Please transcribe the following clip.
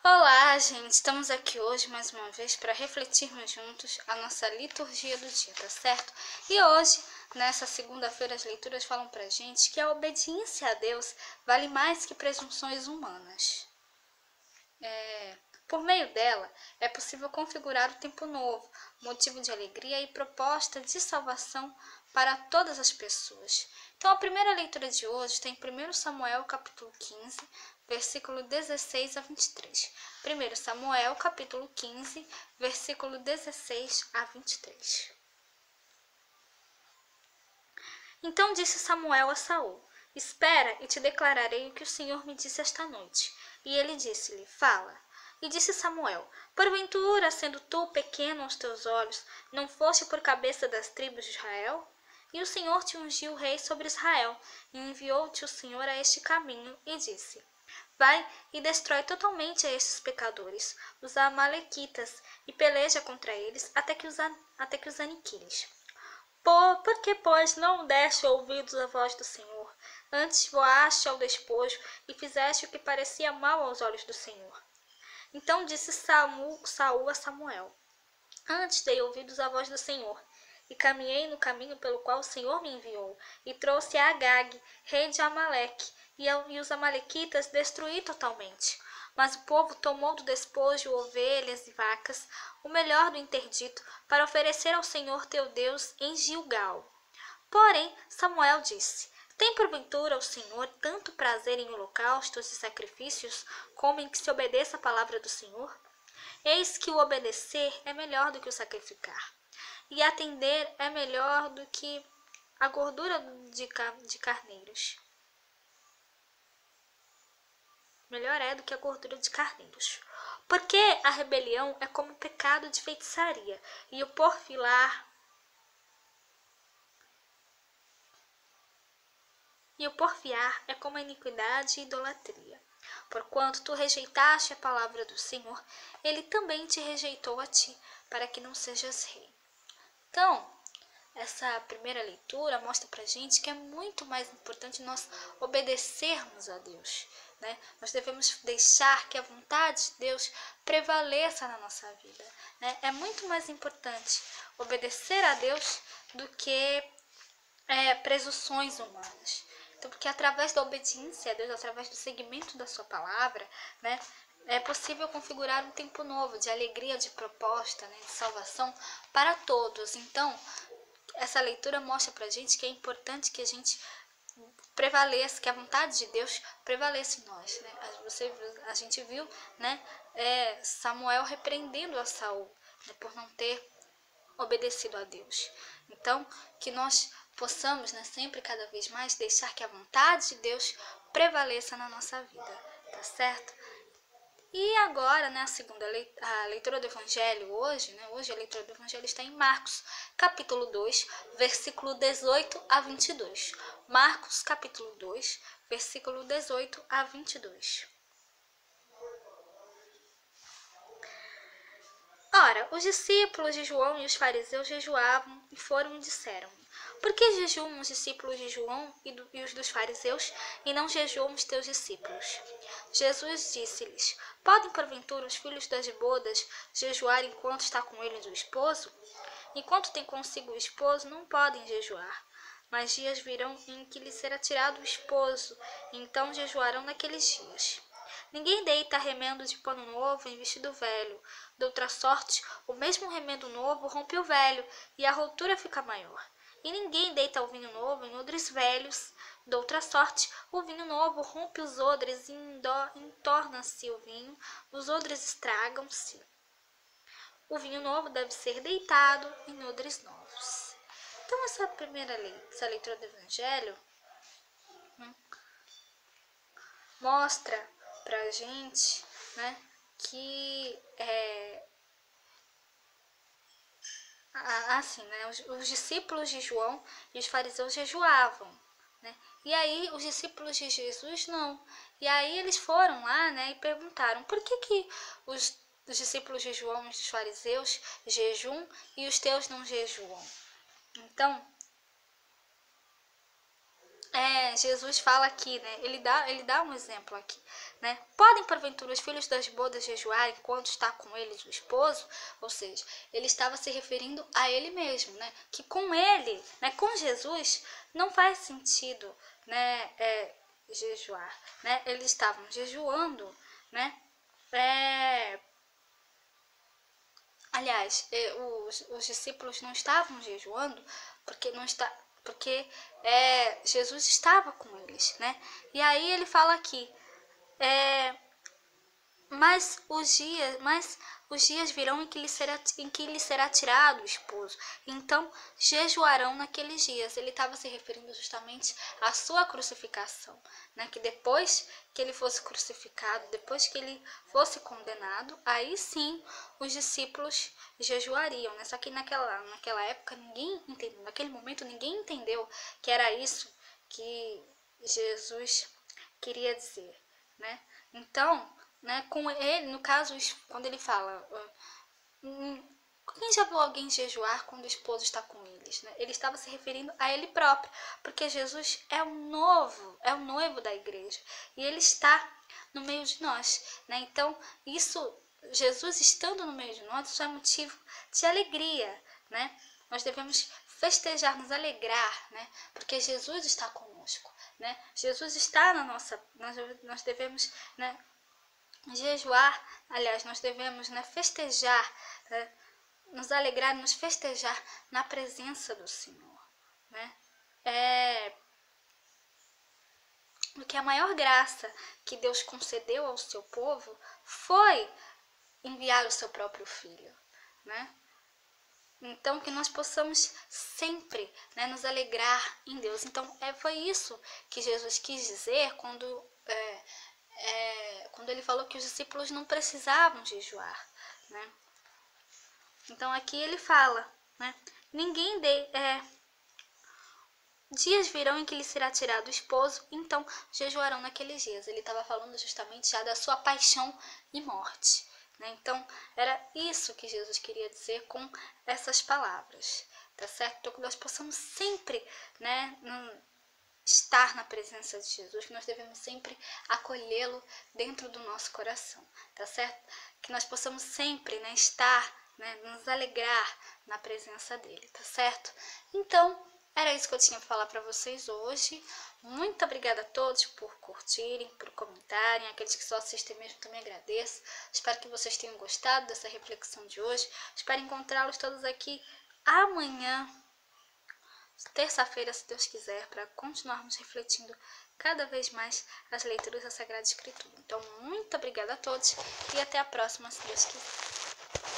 Olá, gente! Estamos aqui hoje mais uma vez para refletirmos juntos a nossa liturgia do dia, tá certo? E hoje, nessa segunda-feira, as leituras falam pra gente que a obediência a Deus vale mais que presunções humanas. Por meio dela, é possível configurar o tempo novo, motivo de alegria e proposta de salvação para todas as pessoas. Então, a primeira leitura de hoje está em 1 Samuel, capítulo 15, versículo 16 a 23. 1 Samuel, capítulo 15, versículo 16 a 23. Então disse Samuel a Saul: Espera, e te declararei o que o Senhor me disse esta noite. E ele disse-lhe: Fala. E disse Samuel: Porventura, sendo tu pequeno aos teus olhos, não foste por cabeça das tribos de Israel? E o Senhor te ungiu rei sobre Israel, e enviou-te o Senhor a este caminho, e disse: Vai e destrói totalmente a estes pecadores, os amalequitas, e peleja contra eles até que os aniquiles. Por que, pois, não deste ouvidos à voz do Senhor? Antes voaste ao despojo e fizeste o que parecia mal aos olhos do Senhor. Então disse Saul a Samuel: Antes dei ouvidos à voz do Senhor, e caminhei no caminho pelo qual o Senhor me enviou, e trouxe a Agag, rei de Amaleque, e os amalequitas destruí totalmente. Mas o povo tomou do despojo ovelhas e vacas, o melhor do interdito, para oferecer ao Senhor teu Deus em Gilgal. Porém, Samuel disse: Tem porventura o Senhor tanto prazer em holocaustos e sacrifícios, como em que se obedeça a palavra do Senhor? Eis que o obedecer é melhor do que o sacrificar, e atender é melhor do que a gordura de carneiros. Melhor é do que a gordura de carneiros. Porque a rebelião é como o pecado de feitiçaria, e o porfiar é como a iniquidade e idolatria. Porquanto tu rejeitaste a palavra do Senhor, ele também te rejeitou a ti, para que não sejas rei. Então, essa primeira leitura mostra pra gente que é muito mais importante nós obedecermos a Deus, né? Nós devemos deixar que a vontade de Deus prevaleça na nossa vida, né? É muito mais importante obedecer a Deus do que presunções humanas. Então, porque através da obediência a Deus, através do seguimento da sua palavra, né, é possível configurar um tempo novo de alegria, de proposta, né, de salvação para todos. Então, essa leitura mostra pra gente que é importante que a gente prevaleça, que a vontade de Deus prevaleça em nós, né? A gente viu, né, Samuel repreendendo a Saul, né, por não ter obedecido a Deus. Então, que nós possamos, né, sempre cada vez mais deixar que a vontade de Deus prevaleça na nossa vida, tá certo? E agora, né, a leitura do Evangelho hoje, né, hoje a leitura do Evangelho está em Marcos, capítulo 2, versículo 18 a 22. Marcos, capítulo 2, versículo 18 a 22. Ora, os discípulos de João e os fariseus jejuavam e foram e disseram: Por que jejuam os discípulos de João e os dos fariseus e não jejuam os teus discípulos? Jesus disse-lhes: Podem porventura os filhos das bodas jejuar enquanto está com eles o esposo? Enquanto tem consigo o esposo, não podem jejuar. Mas dias virão em que lhes será tirado o esposo, e então jejuarão naqueles dias. Ninguém deita remendo de pano novo em vestido velho. De outra sorte, o mesmo remendo novo rompe o velho, e a rotura fica maior. E ninguém deita o vinho novo em odres velhos. De outra sorte, o vinho novo rompe os odres e entorna-se o vinho, os odres estragam-se. O vinho novo deve ser deitado em odres novos. Então, essa leitura do Evangelho, né, mostra pra gente, né, que assim, né, os discípulos de João e os fariseus jejuavam, né? E aí os discípulos de Jesus não. E aí eles foram lá, né, e perguntaram: por que os discípulos de João e os fariseus jejuam e os teus não jejuam? Então, Jesus fala aqui, né? Ele dá um exemplo aqui, né? Podem, porventura, os filhos das bodas jejuar enquanto está com eles o esposo? Ou seja, ele estava se referindo a ele mesmo, né? Que com ele, né? Com Jesus, não faz sentido, né? Jejuar, né? Eles estavam jejuando, né? Aliás, os discípulos não estavam jejuando porque não está, porque Jesus estava com eles, né? E aí ele fala aqui, mas os dias virão em que lhe será tirado o esposo. Então jejuarão naqueles dias. Ele estava se referindo justamente à sua crucificação, né? Que depois que ele fosse crucificado, depois que ele fosse condenado, aí sim os discípulos jejuariam, né? Só que naquela época ninguém entendeu, naquele momento ninguém entendeu que era isso que Jesus queria dizer, né? Então, né, com ele, no caso, quando ele fala, quem já viu alguém jejuar quando o esposo está com eles, né? Ele estava se referindo a ele próprio, porque Jesus é o noivo da igreja, e ele está no meio de nós, né? Então, Jesus estando no meio de nós, isso é motivo de alegria, né? Nós devemos festejar, nos alegrar, né? Porque Jesus está conosco, né? Jesus está na nossa, nós devemos, né, jejuar, aliás, nós devemos, né, festejar, né, nos alegrar, nos festejar na presença do Senhor, né? Porque a maior graça que Deus concedeu ao seu povo foi enviar o seu próprio Filho, né? Então, que nós possamos sempre, né, nos alegrar em Deus. Então, foi isso que Jesus quis dizer quando ele falou que os discípulos não precisavam jejuar, né? Então, aqui ele fala, né? Dias virão em que lhe será tirado o esposo, então jejuarão naqueles dias. Ele estava falando justamente já da sua paixão e morte, né? Então, era isso que Jesus queria dizer com essas palavras, tá certo? Então, que nós possamos sempre, né, estar na presença de Jesus, que nós devemos sempre acolhê-lo dentro do nosso coração, tá certo? Que nós possamos sempre, né, estar, né, nos alegrar na presença dele, tá certo? Então, era isso que eu tinha para falar para vocês hoje. Muito obrigada a todos por curtirem, por comentarem. Aqueles que só assistem mesmo também agradeço. Espero que vocês tenham gostado dessa reflexão de hoje. Espero encontrá-los todos aqui amanhã, terça-feira, se Deus quiser, para continuarmos refletindo cada vez mais as leituras da Sagrada Escritura. Então, muito obrigada a todos e até a próxima, se Deus quiser.